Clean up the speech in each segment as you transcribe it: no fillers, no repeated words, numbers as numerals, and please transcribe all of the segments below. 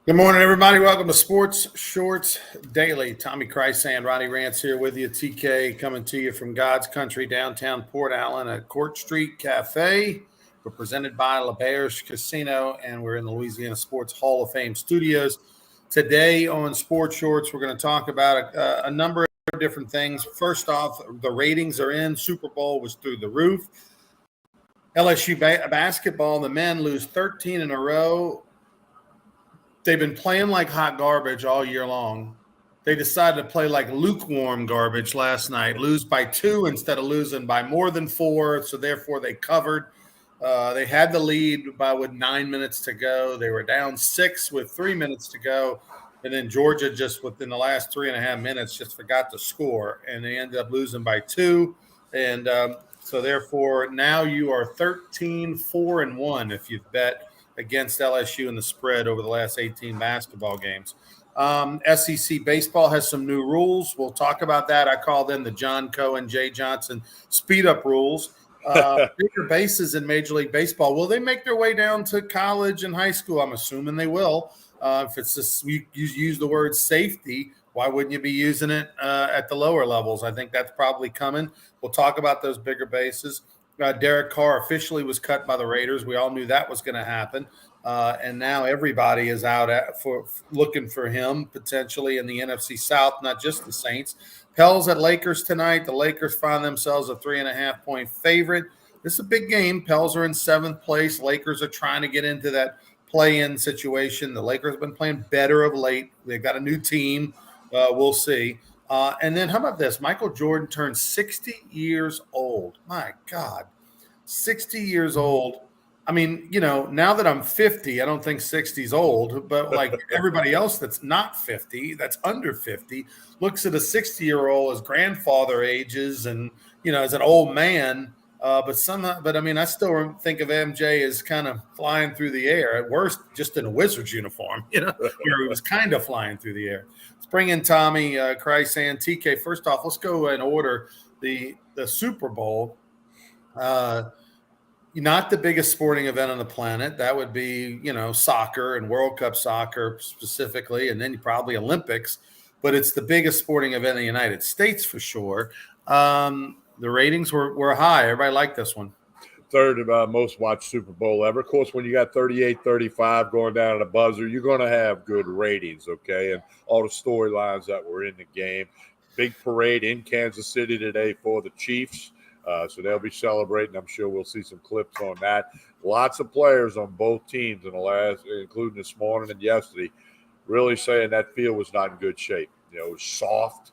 Good morning, everybody. Welcome to Sports Shorts Daily. Tommy Christ and Ronnie Rance here with you. TK coming to you from God's country, downtown Port Allen at Court Street Cafe. We're presented by LeBear's Casino, and we're in the Louisiana Sports Hall of Fame studios. Today on Sports Shorts, we're going to talk about a number of different things. First off, the ratings are in. Super Bowl was through the roof. LSU basketball, the men lose 13 in a row. They've been playing like hot garbage all year long. They decided to play like lukewarm garbage last night, lose by 2 instead of losing by more than 4. So therefore, they covered. They had the lead with 9 minutes to go. They were down 6 with 3 minutes to go. And then Georgia just within the last 3.5 minutes just forgot to score. And they ended up losing by 2. And so therefore, now you are 13-4-1 if you've bet against LSU in the spread over the last 18 basketball games. SEC baseball has some new rules. We'll talk about that. I call them the John Cohen, Jay Johnson speed up rules. Bigger bases in Major League Baseball. Will they make their way down to college and high school? I'm assuming they will. If it's just you use the word safety, why wouldn't you be using it at the lower levels? I think that's probably coming. We'll talk about those bigger bases. Derek Carr officially was cut by the Raiders. We all knew that was going to happen. And now everybody is out for looking for him potentially in the NFC South, not just the Saints. Pels at Lakers tonight. The Lakers find themselves a 3.5-point favorite. This is a big game. Pels are in 7th place. Lakers are trying to get into that play-in situation. The Lakers have been playing better of late. They've got a new team. We'll see. And then how about this? Michael Jordan turned 60 years old. My God, 60 years old. I mean, now that I'm 50, I don't think 60 is old, but like everybody else that's not 50, that's under 50, looks at a 60-year-old as grandfather ages and, as an old man. But I mean, I still think of MJ as kind of flying through the air. At worst, just in a Wizards uniform, where he was kind of flying through the air. Let's bring in Tommy, Christ and TK. First off, let's go and order the Super Bowl. Not the biggest sporting event on the planet. That would be, soccer and World Cup soccer specifically, and then probably Olympics. But it's the biggest sporting event in the United States for sure. The ratings were high. Everybody liked this one. Third most watched Super Bowl ever. Of course, when you got 38-35 going down at a buzzer, you're going to have good ratings, okay? And all the storylines that were in the game. Big parade in Kansas City today for the Chiefs. So they'll be celebrating. I'm sure we'll see some clips on that. Lots of players on both teams in the last, including this morning and yesterday, really saying that field was not in good shape. It was soft,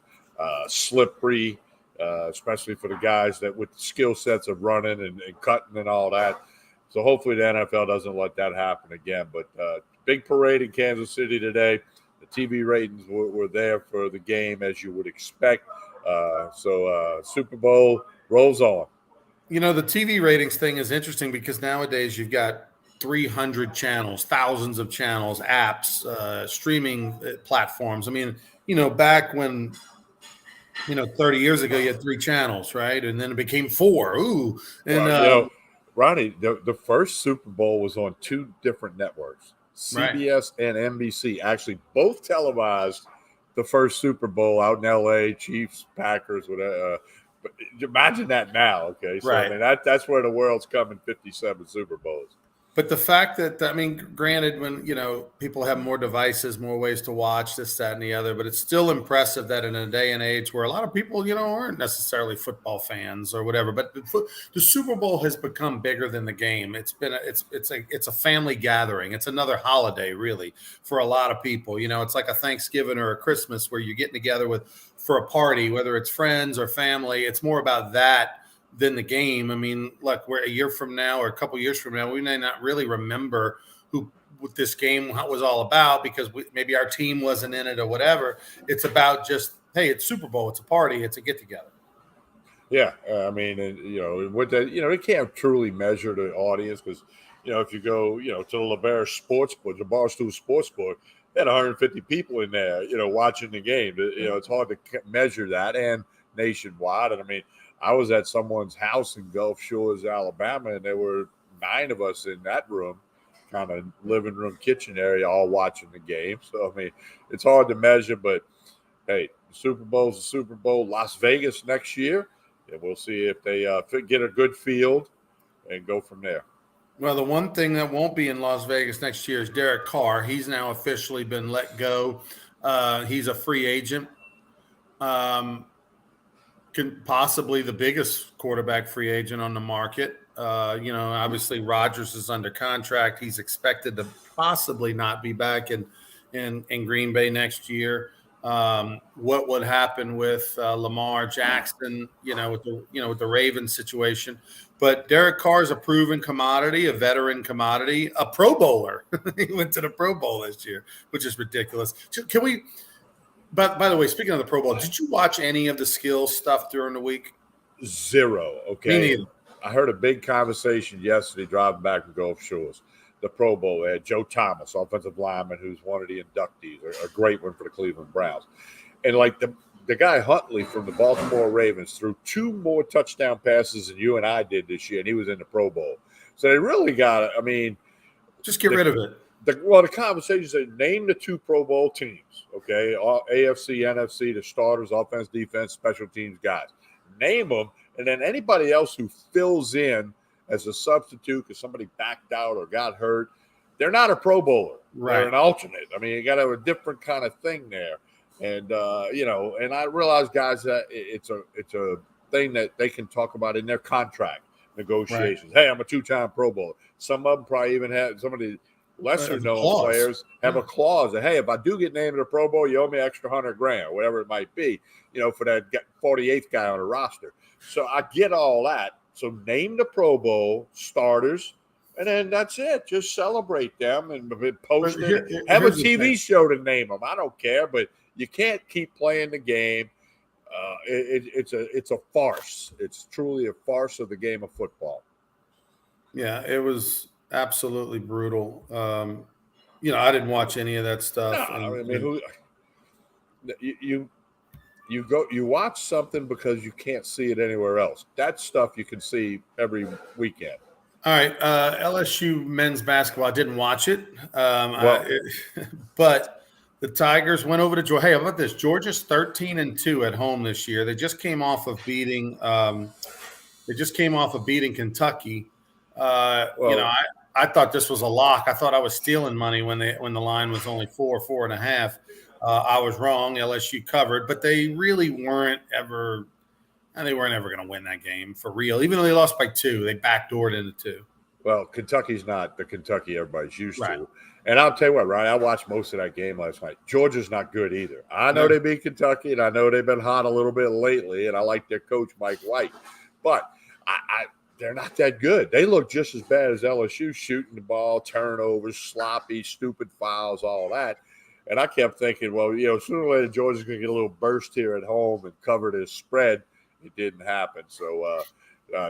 slippery, especially for the guys that with skill sets of running and cutting and all that. So hopefully the NFL doesn't let that happen again. But big parade in Kansas City today. The TV ratings were there for the game, as you would expect. So Super Bowl rolls on. The TV ratings thing is interesting because nowadays you've got 300 channels, thousands of channels, apps, streaming platforms. I mean, back when, 30 years ago, you had 3 channels, right? And then it became 4. Ooh. And, well, Ronnie, the first Super Bowl was on 2 different networks, CBS right. and NBC, actually both televised the first Super Bowl out in L.A., Chiefs, Packers, whatever. But imagine that now, okay? So, right. I mean, that's where the world's coming, 57 Super Bowls. But the fact that, granted, when, people have more devices, more ways to watch this, that, and the other, but it's still impressive that in a day and age where a lot of people, aren't necessarily football fans or whatever, but the Super Bowl has become bigger than the game. It's a family gathering. It's another holiday, really, for a lot of people. It's like a Thanksgiving or a Christmas where you're getting together for a party, whether it's friends or family. It's more about that than the game. I mean, like we're a year from now or a couple years from now, we may not really remember what this game was all about because maybe our team wasn't in it or whatever. It's about just, hey, it's Super Bowl, it's a party, it's a get together. Yeah, I mean, with that, they can't truly measure the audience because, if you go, to the LeBear Sportsbook, the Barstool Sportsbook, they had 150 people in there, watching the game. It's hard to measure that and nationwide. And I mean, I was at someone's house in Gulf Shores, Alabama, and there were 9 of us in that room. kind of living room, kitchen area, all watching the game. So, I mean, it's hard to measure, but hey, the Super Bowl's the Super Bowl. Las Vegas next year, and we'll see if they get a good field and go from there. Well, the one thing that won't be in Las Vegas next year is Derek Carr. He's now officially been let go. He's a free agent. Possibly the biggest quarterback free agent on the market. Obviously Rodgers is under contract. He's expected to possibly not be back in Green Bay next year. What would happen with Lamar Jackson? With the Ravens situation. But Derek Carr is a proven commodity, a veteran commodity, a Pro Bowler. He went to the Pro Bowl this year, which is ridiculous. Can we? But by the way, speaking of the Pro Bowl, did you watch any of the skills stuff during the week? Zero. Okay. Me neither. I heard a big conversation yesterday driving back from Gulf Shores. The Pro Bowl had Joe Thomas, offensive lineman, who's one of the inductees, a great one for the Cleveland Browns. And like the guy Huntley from the Baltimore Ravens threw 2 more touchdown passes than you and I did this year, and he was in the Pro Bowl. So they really got it. I mean, just get rid of it. The conversation said name the 2 Pro Bowl teams, okay? All AFC, NFC, the starters, offense, defense, special teams guys. Name them, and then anybody else who fills in as a substitute because somebody backed out or got hurt, they're not a Pro Bowler. Right. They're an alternate. I mean, you got to have a different kind of thing there. And, and I realize, guys, that it's a thing that they can talk about in their contract negotiations. Right. Hey, I'm a 2-time Pro Bowler. Some of them probably even have some of the lesser-known players have a clause that, hey, if I do get named in the Pro Bowl, you owe me extra $100,000 or whatever it might be, for that 48th guy on the roster. So I get all that. So name the Pro Bowl starters, and then that's it. Just celebrate them and post it. Have a TV show to name them. I don't care, but you can't keep playing the game. It's a farce. It's truly a farce of the game of football. Yeah, it was absolutely brutal. I didn't watch any of that stuff. No, you watch something because you can't see it anywhere else. That stuff you can see every weekend. All right, LSU men's basketball. I didn't watch it, but the Tigers went over to Georgia. Hey, how about this? Georgia's 13-2 at home this year. They just came off of beating. Kentucky. I thought this was a lock. I thought I was stealing money when the line was only 4.5. I was wrong. LSU covered, but they really weren't ever. They weren't ever going to win that game for real. Even though they lost by 2, they backdoored into 2. Well, Kentucky's not the Kentucky everybody's used to. And I'll tell you what, Ryan, I watched most of that game last night. Georgia's not good either. I know they beat Kentucky, and I know they've been hot a little bit lately, and I like their coach, Mike White. But they're not that good. They look just as bad as LSU, shooting the ball, turnovers, sloppy, stupid fouls, all that. And I kept thinking, well, sooner or later Georgia's going to get a little burst here at home and cover this spread. It didn't happen. So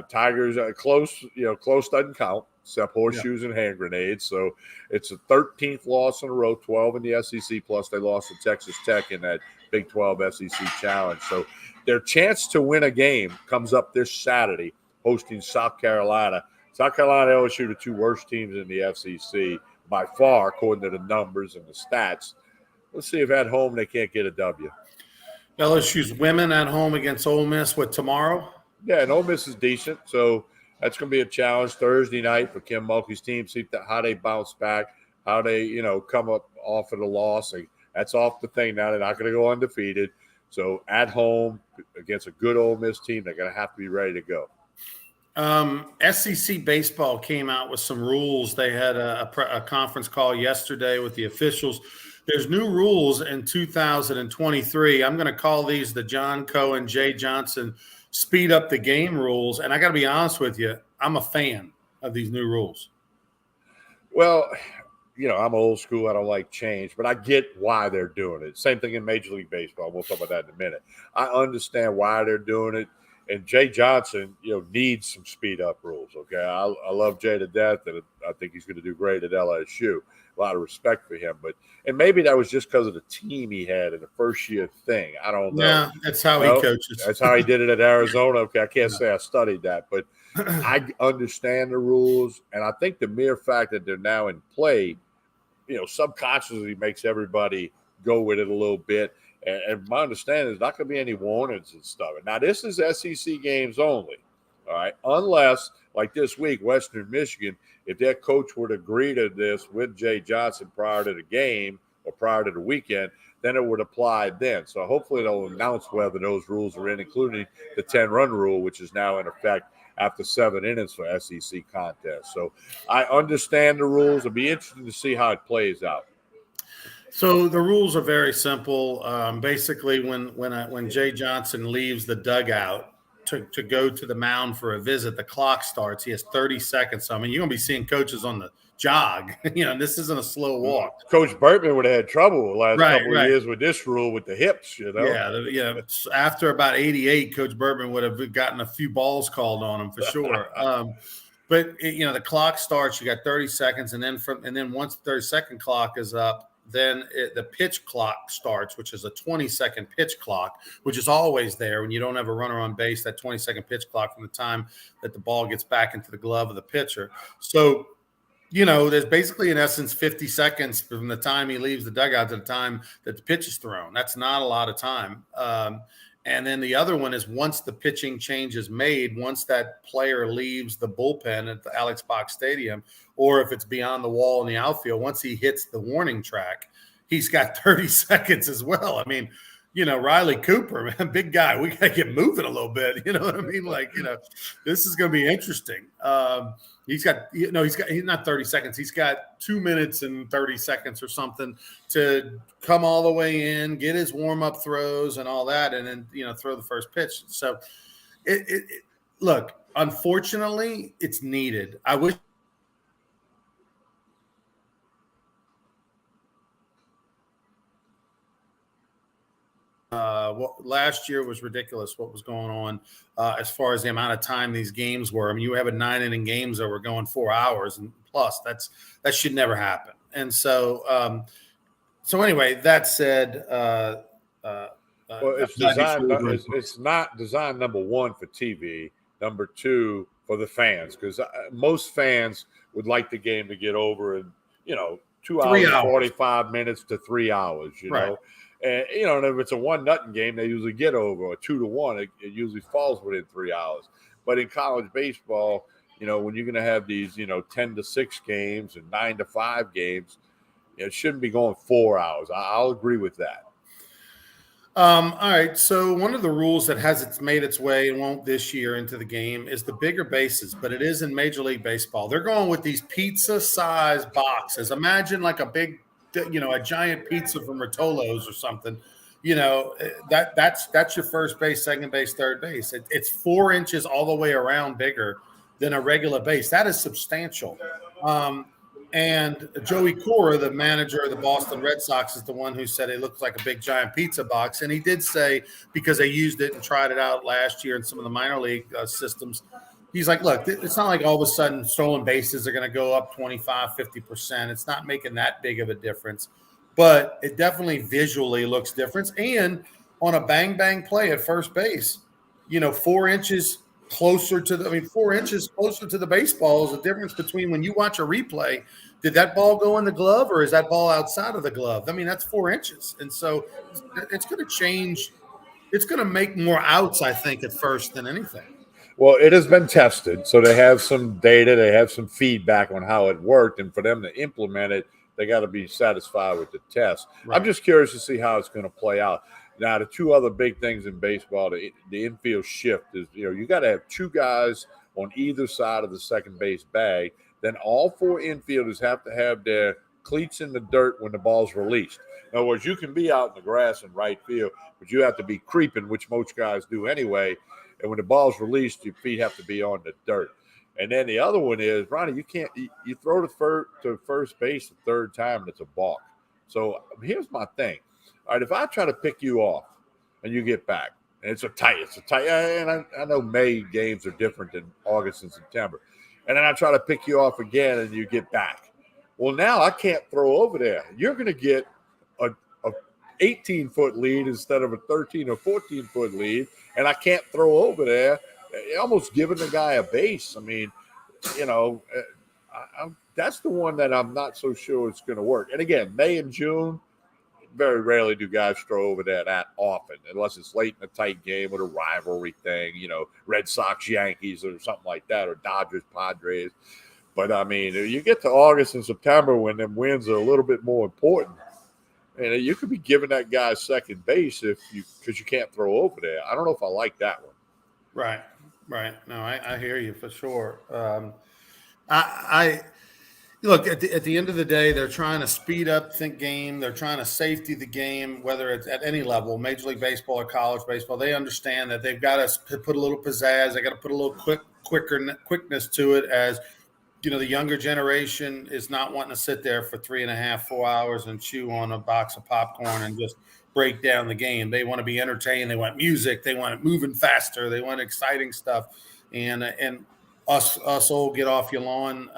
Tigers close doesn't count, except horseshoes and hand grenades. So it's a 13th loss in a row, 12 in the SEC, plus they lost to Texas Tech in that Big 12 SEC challenge. So their chance to win a game comes up this Saturday, hosting South Carolina. South Carolina and LSU, the 2 worst teams in the SEC by far, according to the numbers and the stats. Let's see if at home they can't get a W. LSU's women at home against Ole Miss tomorrow? Yeah, and Ole Miss is decent, so that's going to be a challenge Thursday night for Kim Mulkey's team. See how they bounce back, how they come up off of the loss. That's off the thing now. They're not going to go undefeated. So at home against a good Ole Miss team, they're going to have to be ready to go. SEC baseball came out with some rules. They had a conference call yesterday with the officials. There's new rules in 2023. I'm going to call these the John Cohen, Jay Johnson speed up the game rules. And I got to be honest with you, I'm a fan of these new rules. Well, I'm old school. I don't like change, but I get why they're doing it. Same thing in Major League Baseball. We'll talk about that in a minute. I understand why they're doing it. And Jay Johnson, needs some speed up rules. Okay. I love Jay to death, and I think he's going to do great at LSU. a lot of respect for him. And maybe that was just because of the team he had in the first year thing. I don't know. Yeah, that's how he coaches. That's how he did it at Arizona. Okay, I can't say I studied that, but I understand the rules, and I think the mere fact that they're now in play, subconsciously makes everybody go with it a little bit. And my understanding is not going to be any warnings and stuff. Now, this is SEC games only, all right? Unless, like this week, Western Michigan, if their coach would agree to this with Jay Johnson prior to the game or prior to the weekend, then it would apply then. So hopefully they'll announce whether those rules are in, including the 10-run rule, which is now in effect after 7 innings for SEC contests. So I understand the rules. It'll be interesting to see how it plays out. So the rules are very simple. Basically, when Jay Johnson leaves the dugout to go to the mound for a visit, the clock starts. He has 30 seconds. So, I mean, you're going to be seeing coaches on the jog. This isn't a slow walk. Coach Bertman would have had trouble the last couple of years with this rule with the hips, Yeah. After about 88, Coach Bertman would have gotten a few balls called on him for sure. But the clock starts. You got 30 seconds, and then once the 30-second clock is up, then the pitch clock starts, which is a 20-second pitch clock, which is always there when you don't have a runner on base. That 20-second pitch clock from the time that the ball gets back into the glove of the pitcher. So, there's basically in essence 50 seconds from the time he leaves the dugout to the time that the pitch is thrown. That's not a lot of time. And then the other one is once the pitching change is made, once that player leaves the bullpen at the Alex Box Stadium, or if it's beyond the wall in the outfield, once he hits the warning track, he's got 30 seconds as well. I mean, Riley Cooper, man, big guy, we got to get moving a little bit. You know what I mean? This is going to be interesting. He's not 30 seconds. He's got 2 minutes and 30 seconds or something to come all the way in, get his warm-up throws and all that, and then, throw the first pitch. So look, unfortunately, it's needed. I wish last year was ridiculous what was going on as far as the amount of time these games were. I mean, you have a 9-inning games that were going 4 hours and plus. That should never happen. And so anyway, that said, it's designed. It's not designed, number one, for TV. Number two, for the fans, because most fans would like the game to get over in 2 hours, 45 minutes to 3 hours. Right. And and if it's a 1-0 game, they usually get over, or 2-1. It usually falls within 3 hours. But in college baseball, when you're going to have these 10-6 games and 9-5 games, it shouldn't be going 4 hours. I'll agree with that. All right. So one of the rules that has made its way and won't this year into the game is the bigger bases, but it is in Major League Baseball. They're going with these pizza-sized boxes. Imagine like a big, a giant pizza from Rotolo's or something. That's your first base, second base, third base. It's 4 inches all the way around bigger than a regular base. That is substantial. And Joey Cora, the manager of the Boston Red Sox, is the one who said it looks like a big giant pizza box. And he did say, because they used it and tried it out last year in some of the minor league systems, he's like, look, it's not like all of a sudden stolen bases are going to go up 25, 50%. It's not making that big of a difference. But it definitely visually looks different. And on a bang-bang play at first base, 4 inches closer to 4 inches closer to the baseball is the difference between when you watch a replay. Did that ball go in the glove or is that ball outside of the glove? I mean, that's 4 inches. And so it's going to change. It's going to make more outs, I think, at first than anything. Well, it has been tested. So they have some data. They have some feedback on how it worked. And for them to implement it, they got to be satisfied with the test. Right. I'm just curious to see how it's going to play out. Now, the two other big things in baseball, the infield shift is, you got to have 2 guys on either side of the second base bag. Then all 4 infielders have to have their cleats in the dirt when the ball's released. In other words, you can be out in the grass in right field, but you have to be creeping, which most guys do anyway. And when the ball's released, your feet have to be on the dirt. And then the other one is, Ronnie, you throw to first base the third time, and it's a balk. So here's my thing. All right, if I try to pick you off and you get back, and it's a tight, and I know May games are different than August and September. And then I try to pick you off again and you get back. Well, now I can't throw over there. You're going to get a 18-foot lead instead of a 13 or 14-foot lead, and I can't throw over there. Almost giving the guy a base. I mean, you know, that's the one that I'm not so sure it's going to work. And again, May and June, very rarely do guys throw over there that often, unless it's late in a tight game with a rivalry thing, you know, Red Sox, Yankees, or something like that, or Dodgers, Padres. But I mean, you get to August and September when them wins are a little bit more important, and you could be giving that guy second base because you can't throw over there. I don't know if I like that one. Right. No, I hear you for sure. I look at the end of the day, they're trying to speed up the game. They're trying to safety the game, whether it's at any level, Major League Baseball or college baseball. They understand that they've got to put a little pizzazz. They got to put a little quickness to it. As you know, the younger generation is not wanting to sit there for 3.5, 4 hours and chew on a box of popcorn and just break down the game. They want to be entertained. They want music. They want it moving faster. They want exciting stuff. And us old get off your lawn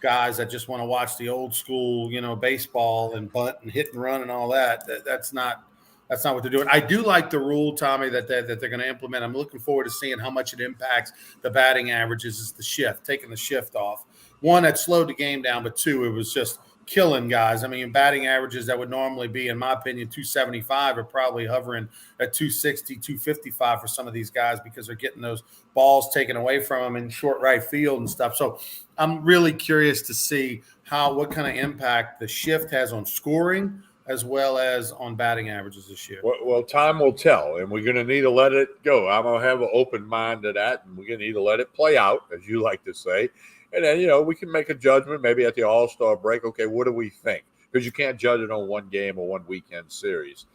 guys that just want to watch the old school, you know, baseball and bunt and hit and run and all that. That's not what they're doing. I do like the rule, Tommy, that they're going to implement. I'm looking forward to seeing how much it impacts the batting averages. Is the shift, taking the shift off. One, that slowed the game down, but two, it was just killing guys. I mean, batting averages that would normally be, in my opinion, 275 are probably hovering at 260, 255 for some of these guys because they're getting those balls taken away from them in short right field and stuff. So I'm really curious to see what kind of impact the shift has on scoring as well as on batting averages this year. Well, time will tell, and we're going to need to let it go. I'm going to have an open mind to that, and we're going to need to let it play out, as you like to say. And then, you know, we can make a judgment maybe at the All-Star break. Okay, what do we think? Because you can't judge it on one game or one weekend series.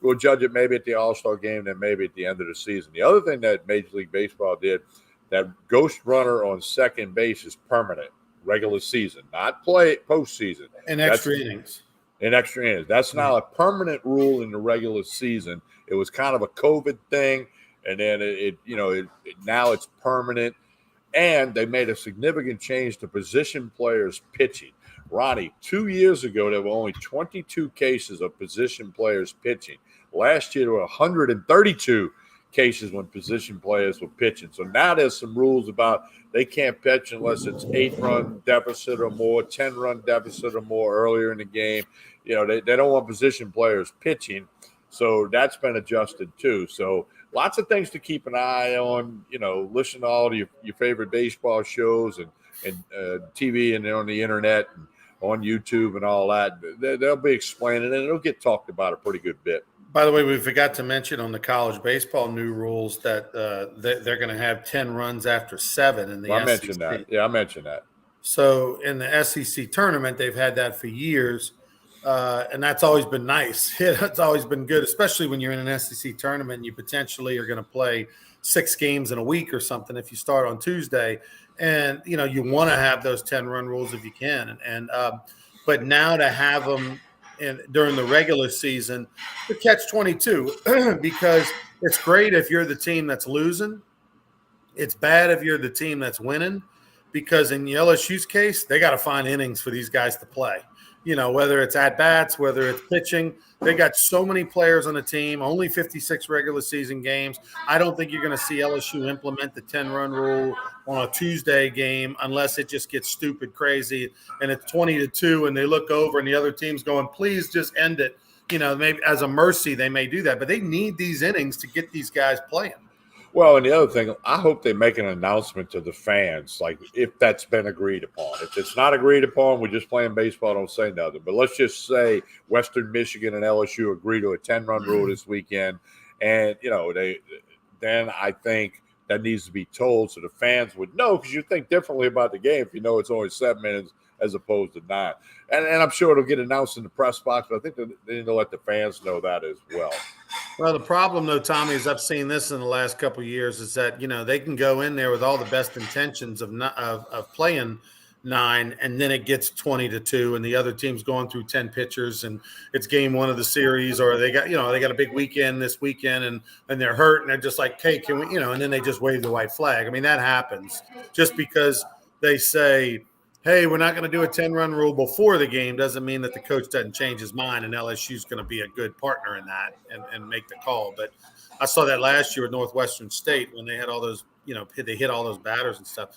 We'll judge it maybe at the All-Star game, then maybe at the end of the season. The other thing that Major League Baseball did, that ghost runner on second base is permanent, regular season, not postseason. And extra innings. In extra innings. That's now a permanent rule in the regular season. It was kind of a COVID thing, and then now it's permanent. And they made a significant change to position players pitching. Ronnie, 2 years ago, there were only 22 cases of position players pitching. Last year, there were 132 cases when position players were pitching. So now there's some rules about they can't pitch unless it's 8-run deficit or more, 10-run deficit or more earlier in the game. You know, they don't want position players pitching. So that's been adjusted too. So lots of things to keep an eye on. You know, listen to all your favorite baseball shows and TV and on the internet and on YouTube and all that. They'll be explaining it. It'll get talked about a pretty good bit. By the way, we forgot to mention on the college baseball new rules that they're going to have 10 runs after 7 in the SEC. I mentioned that. Yeah, I mentioned that. So in the SEC tournament, they've had that for years. And that's always been nice. It's always been good, especially when you're in an SEC tournament and you potentially are going to play 6 games in a week or something if you start on Tuesday. And, you know, you want to have those 10-run rules if you can. But now to have them during the regular season, the catch-22, because it's great if you're the team that's losing. It's bad if you're the team that's winning, because in LSU's case, they got to find innings for these guys to play. You know, whether it's at-bats, whether it's pitching. They got so many players on the team, only 56 regular season games. I don't think you're going to see LSU implement the 10-run rule on a Tuesday game unless it just gets stupid crazy and it's 20-2 and they look over and the other team's going, please just end it. You know, maybe as a mercy they may do that, but they need these innings to get these guys playing. Well, and the other thing, I hope they make an announcement to the fans, like if that's been agreed upon. If it's not agreed upon, we're just playing baseball, don't say nothing. But let's just say Western Michigan and LSU agree to a 10-run rule this weekend. And, you know, then I think that needs to be told so the fans would know, because you think differently about the game if you know it's only 7 minutes as opposed to 9. And I'm sure it'll get announced in the press box, but I think they need to let the fans know that as well. Well, the problem, though, Tommy, is I've seen this in the last couple of years, is that, you know, they can go in there with all the best intentions of playing 9, and then it gets 20-2, and the other team's going through 10 pitchers, and it's game 1 of the series, or they got a big weekend this weekend, and they're hurt, and they're just like, hey, can we, you know, and then they just wave the white flag. I mean, that happens just because they say, hey, we're not going to do a 10-run rule before the game doesn't mean that the coach doesn't change his mind, and LSU's going to be a good partner in that and make the call. But I saw that last year at Northwestern State when they had all those, they hit all those batters and stuff.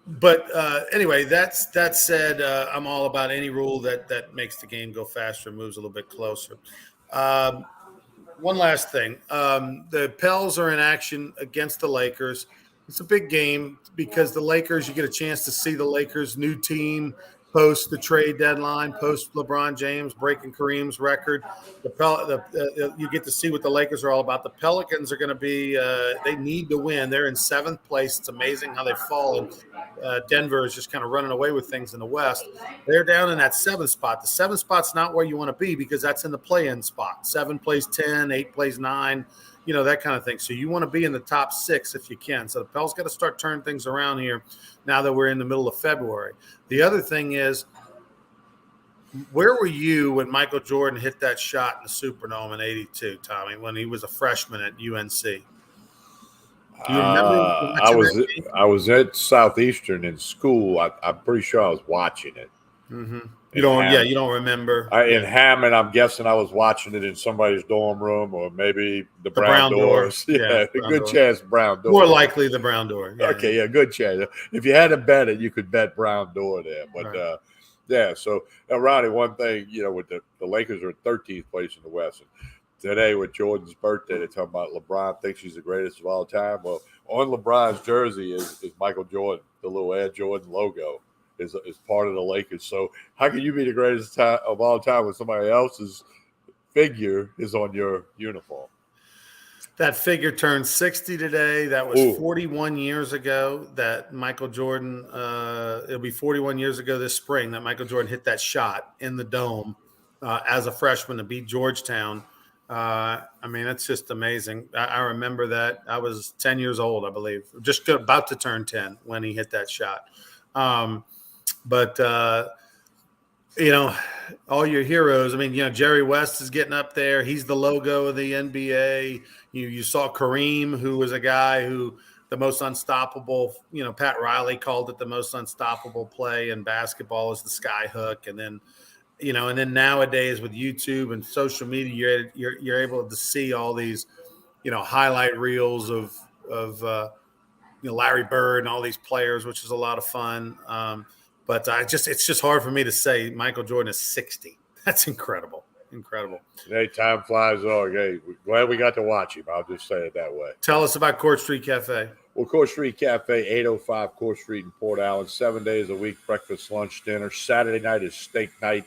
But anyway, that said, I'm all about any rule that makes the game go faster and moves a little bit closer. One last thing. The Pels are in action against the Lakers. It's a big game because the Lakers, you get a chance to see the Lakers' new team post the trade deadline, post LeBron James breaking Kareem's record. You get to see what the Lakers are all about. The Pelicans are going to be, they need to win. They're in seventh place. It's amazing how they've fallen. Denver is just kind of running away with things in the West. They're down in that seventh spot. The seventh spot's not where you want to be because that's in the play-in spot. 7 plays 10, 8 plays 9, that kind of thing. So you want to be in the top 6 if you can. So the Pels got to start turning things around here now that we're in the middle of February. The other thing is, where were you when Michael Jordan hit that shot in the Superdome in '82, Tommy, when he was a freshman at UNC? Do you remember I was at Southeastern in school. I'm pretty sure I was watching it. Mm-hmm. You don't remember. In Hammond, I'm guessing I was watching it in somebody's dorm room or maybe the brown doors. Yeah, good chance brown door. More likely the brown door. Yeah. Okay, good chance. If you had to bet it, you could bet brown door there. But right. So Ronnie, one thing, with the Lakers are in 13th place in the West. And today with Jordan's birthday, they're talking about LeBron thinks he's the greatest of all time. Well, on LeBron's jersey is Michael Jordan. The little Air Jordan logo is part of the Lakers. So how can you be the greatest of all time when somebody else's figure is on your uniform? That figure turned 60 today. That was 41 years ago that Michael Jordan, it'll be 41 years ago this spring that Michael Jordan hit that shot in the Dome as a freshman to beat Georgetown. It's just amazing. I remember that. I was 10 years old, I believe, just about to turn 10 when he hit that shot. But all your heroes. Jerry West is getting up there. He's the logo of the NBA. You saw Kareem, who was a guy who the most unstoppable. Pat Riley called it the most unstoppable play in basketball is the sky hook, and then. And then nowadays with YouTube and social media, you're able to see all these, highlight reels of Larry Bird and all these players, which is a lot of fun. But it's just hard for me to say Michael Jordan is 60. That's incredible. Hey, time flies on. Hey, we're glad we got to watch him. I'll just say it that way. Tell us about Court Street Cafe. Well, Court Street Cafe, 805 Court Street in Port Allen, 7 days a week, breakfast, lunch, dinner. Saturday night is steak night.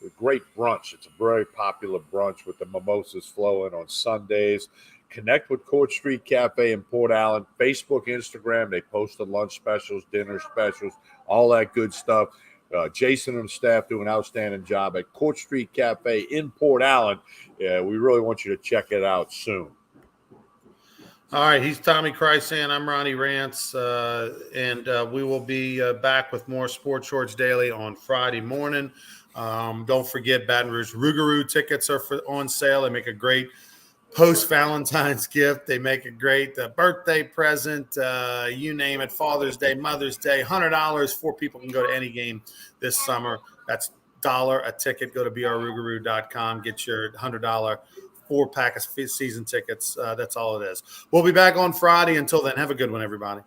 A great brunch. It's a very popular brunch with the mimosas flowing on Sundays. Connect with Court Street Cafe in Port Allen. Facebook, Instagram, they post the lunch specials, dinner specials, all that good stuff. Jason and staff do an outstanding job at Court Street Cafe in Port Allen. Yeah, we really want you to check it out soon. All right, he's Tommy Krysan. I'm Ronnie Rance, and we will be back with more Sports Shorts Daily on Friday morning. Don't forget, Baton Rouge Rougarou tickets are on sale. They make a great post-Valentine's gift. They make a great birthday present, you name it, Father's Day, Mother's Day, $100. 4 people can go to any game this summer. That's $1 a ticket. Go to brrougarou.com. Get your $100 4-pack of season tickets. That's all it is. We'll be back on Friday. Until then, have a good one, everybody.